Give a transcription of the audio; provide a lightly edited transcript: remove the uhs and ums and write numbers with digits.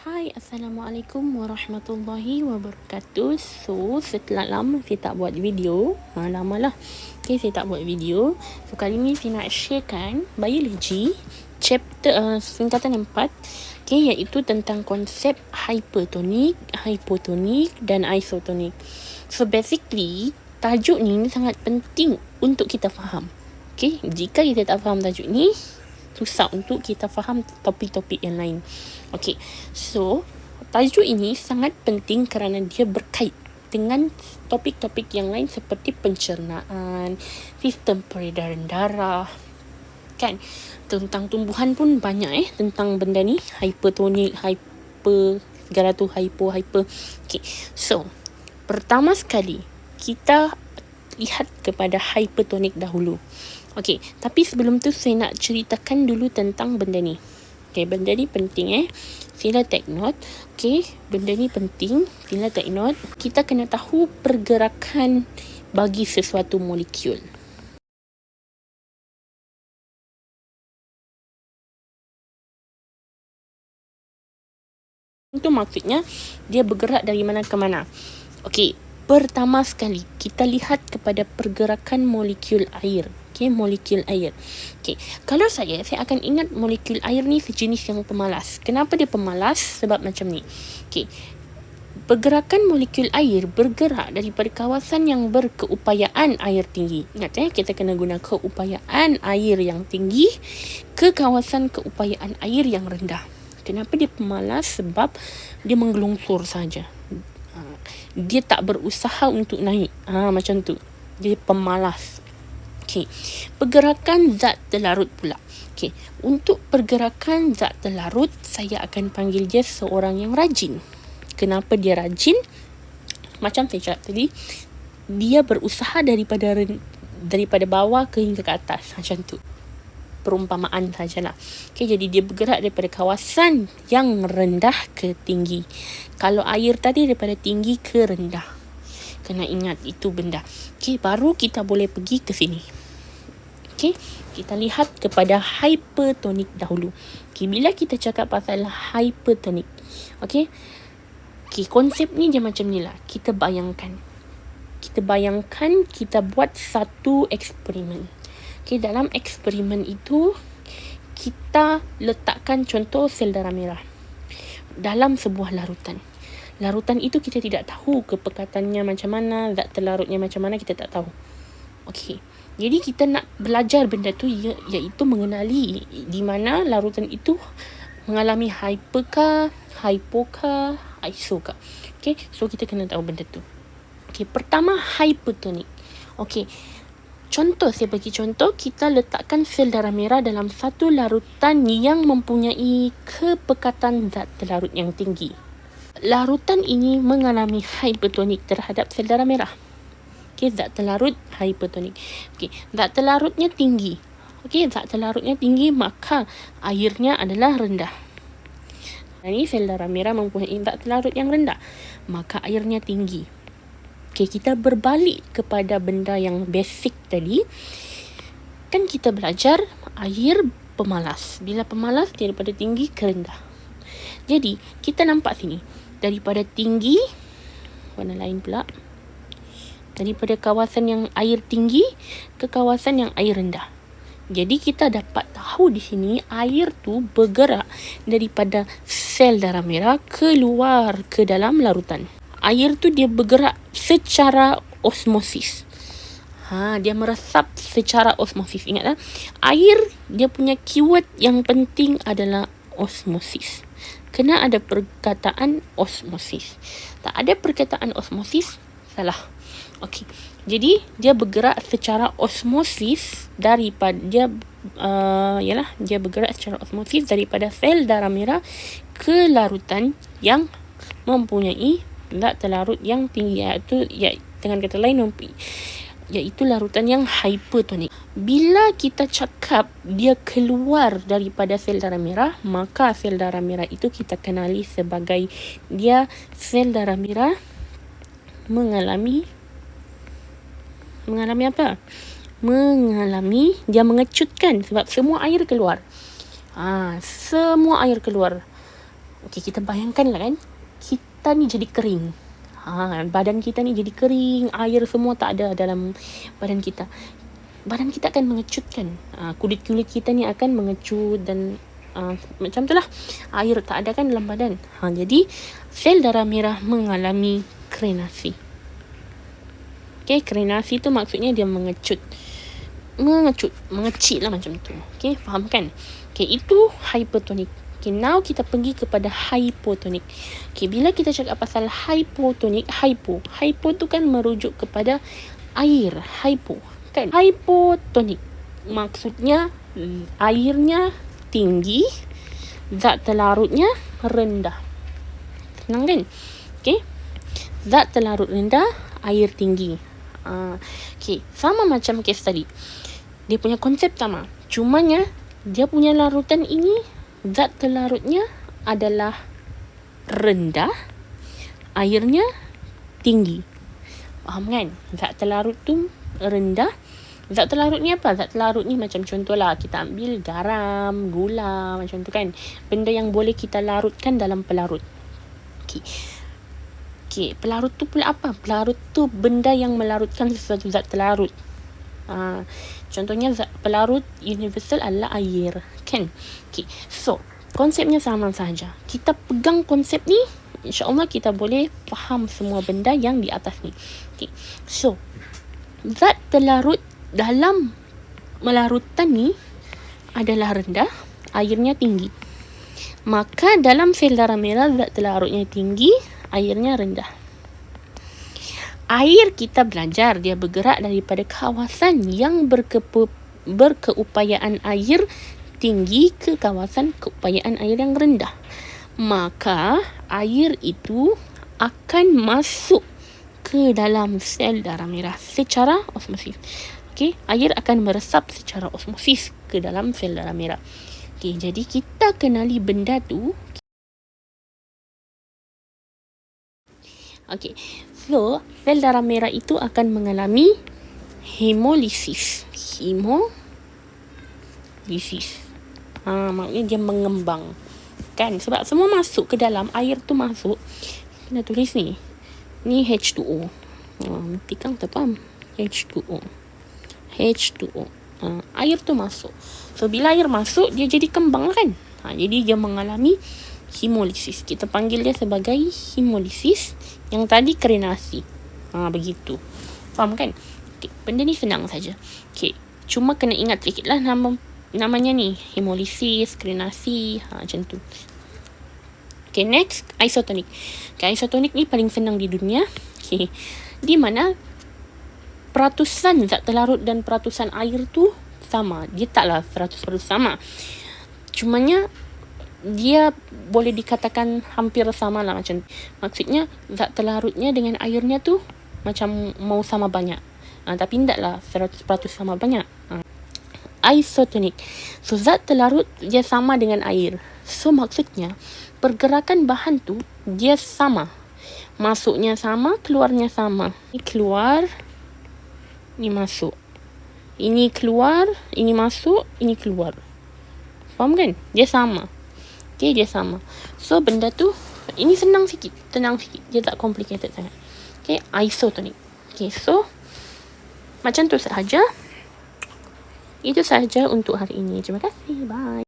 Hai, Assalamualaikum warahmatullahi wabarakatuh. So, setelah lama saya tak buat video. Lama lah. Okay, saya tak buat video. So, kali ni saya nak sharekan biologi chapter singkatan 4. Okay, iaitu tentang konsep hypertonik, hypotonik dan isotonik. So, basically, tajuk ni sangat penting untuk kita faham. Okay, jika kita tak faham tajuk ni, susah untuk kita faham topik-topik yang lain. Okay, so tajuk ini sangat penting kerana dia berkait dengan topik-topik yang lain seperti pencernaan, sistem peredaran darah, kan? Tentang tumbuhan pun banyak tentang benda ni, hypertonik, segala tu hyper. Okay, so pertama sekali kita lihat kepada hypertonik dahulu. Okey, tapi sebelum tu saya nak ceritakan dulu tentang benda ni. Okey, benda ni penting Sila take note. Okey, benda ni penting. Sila take note. Kita kena tahu pergerakan bagi sesuatu molekul. Itu maksudnya dia bergerak dari mana ke mana. Okey, pertama sekali kita lihat kepada pergerakan molekul air. Okay, molekul air. Okay, kalau saya akan ingat molekul air ni sejenis yang pemalas. Kenapa dia pemalas? Sebab macam ni. Okay, pergerakan molekul air bergerak daripada kawasan yang berkeupayaan air tinggi. Ingat kita kena guna keupayaan air yang tinggi ke kawasan keupayaan air yang rendah. Kenapa dia pemalas? Sebab dia menggelungsur saja. Dia tak berusaha untuk naik. Macam tu. Dia pemalas. Okay. Pergerakan zat terlarut pula. Okay. Untuk pergerakan zat terlarut, saya akan panggil dia seorang yang rajin. Kenapa dia rajin? Macam saya cakap tadi, dia berusaha daripada bawah ke hingga ke atas. Macam tu. Perumpamaan sajalah. Okay, jadi dia bergerak daripada kawasan yang rendah ke tinggi. Kalau air tadi daripada tinggi ke rendah. Kena ingat itu benda. Okay, baru kita boleh pergi ke sini. Okay, kita lihat kepada hypertonik dahulu. Okay, bila kita cakap pasal hypertonik, okay, konsep ni dia macam ni lah. Kita bayangkan kita buat satu eksperimen. Okay, dalam eksperimen itu kita letakkan contoh sel darah merah dalam sebuah larutan. Larutan itu kita tidak tahu kepekatannya macam mana, zat terlarutnya macam mana, kita tak tahu. Okey. Jadi kita nak belajar benda tu iaitu mengenali di mana larutan itu mengalami hyper, hypo, iso. Okey, so kita kena tahu benda tu. Okey, pertama hypertonik. Okey. Saya bagi contoh, kita letakkan sel darah merah dalam satu larutan yang mempunyai kepekatan zat terlarut yang tinggi. Larutan ini mengalami hypertonik terhadap sel darah merah. Okay, zat terlarut hypertonik. Okay, zat terlarutnya tinggi. Okay, zat terlarutnya tinggi, maka airnya adalah rendah. Ini sel darah merah mempunyai zat terlarut yang rendah, maka airnya tinggi. Okay, kita berbalik kepada benda yang basic tadi. Kan kita belajar air pemalas. Bila pemalas, dia daripada tinggi ke rendah. Jadi, kita nampak sini. Daripada tinggi, warna lain pula. Daripada kawasan yang air tinggi ke kawasan yang air rendah. Jadi kita dapat tahu di sini air tu bergerak daripada sel darah merah keluar ke dalam larutan. Air tu dia bergerak secara osmosis. Dia meresap secara osmosis. Ingat air dia punya keyword yang penting adalah osmosis. Kena ada perkataan osmosis. Tak ada perkataan osmosis, salah. Okey. Jadi dia bergerak secara osmosis daripada dia bergerak secara osmosis daripada sel darah merah ke larutan yang mempunyai zat terlarut yang tinggi, iaitu dengan kata lain iaitu larutan yang hypertonik. Bila kita cakap dia keluar daripada sel darah merah, maka sel darah merah itu kita kenali sebagai dia sel darah merah mengalami apa? Dia mengecutkan sebab semua air keluar. Semua air keluar. Okay, kita bayangkan lah kan, kita ni jadi kering. Badan kita ni jadi kering, air semua tak ada dalam badan kita. Badan kita akan mengecutkan. Kulit-kulit kita ni akan mengecut dan macam tu lah. Air tak ada kan dalam badan. Jadi, sel darah merah mengalami krenasi. Okay, krenasi tu maksudnya dia mengecut, mengecil lah macam tu. Okay, faham kan? Okay, itu hypertonik. Okay, now kita pergi kepada hypotonik. Okay, bila kita cakap pasal hypotonik, hypo tu kan merujuk kepada air, hypo kan? Hypotonik maksudnya airnya tinggi, zat terlarutnya rendah. Senang kan? Okay, zat terlarut rendah, air tinggi. Okay, sama macam case tadi. Dia punya konsep sama. Cumanya dia punya larutan ini, zat terlarutnya adalah rendah, airnya tinggi. Faham kan? Zat terlarut tu rendah. Zat terlarut ni apa? Zat terlarut ni macam contohlah kita ambil garam, gula macam tu kan. Benda yang boleh kita larutkan dalam pelarut. Okay, pelarut tu pula apa? Pelarut tu benda yang melarutkan sesuatu zat terlarut. Contohnya pelarut universal adalah air kan. Okay, so konsepnya sama saja. Kita pegang konsep ni, insya-Allah kita boleh faham semua benda yang di atas ni. Okay, so zat terlarut dalam melarutan ni adalah rendah, airnya tinggi. Maka dalam sel darah merah zat terlarutnya tinggi, airnya rendah. Air kita belajar dia bergerak daripada kawasan yang berkeupayaan air tinggi ke kawasan keupayaan air yang rendah. Maka air itu akan masuk ke dalam sel darah merah secara osmosis. Okay, air akan meresap secara osmosis ke dalam sel darah merah. Okay, jadi kita kenali benda tu. Okay, so sel darah merah itu akan mengalami hemolisis. Maknanya dia mengembang kan, sebab semua masuk ke dalam, air tu masuk. Kita tulis ni H2O. Nanti kan tak faham. H2O. Air tu masuk. So bila air masuk, dia jadi kembang kan. Jadi dia mengalami hemolisis. Kita panggil dia sebagai hemolisis. Yang tadi krenasi. Begitu. Faham kan? Okay, benda ni senang saja. Okay, cuma kena ingat sikit lah namanya ni. Hemolisis, krenasi, macam tu. Okay, next, isotonik. Okay, isotonik ni paling senang di dunia. Okay, di mana peratusan zat terlarut dan peratusan air tu sama. Dia taklah 100% sama. Cumanya dia boleh dikatakan hampir sama lah macam. Maksudnya zat terlarutnya dengan airnya tu macam mau sama banyak. Tapi tidaklah 100% sama banyak. Isotonik. So zat terlarut dia sama dengan air. So maksudnya pergerakan bahan tu dia sama. Masuknya sama, keluarnya sama. Ini keluar, ini masuk. Ini keluar, ini masuk, ini keluar. Faham kan? Dia sama. Okay, dia sama. So benda tu, ini senang sikit, tenang sikit. Dia tak complicated sangat. Okay, isotonik. Okay, so macam tu sahaja. Itu sahaja untuk hari ini. Terima kasih. Bye.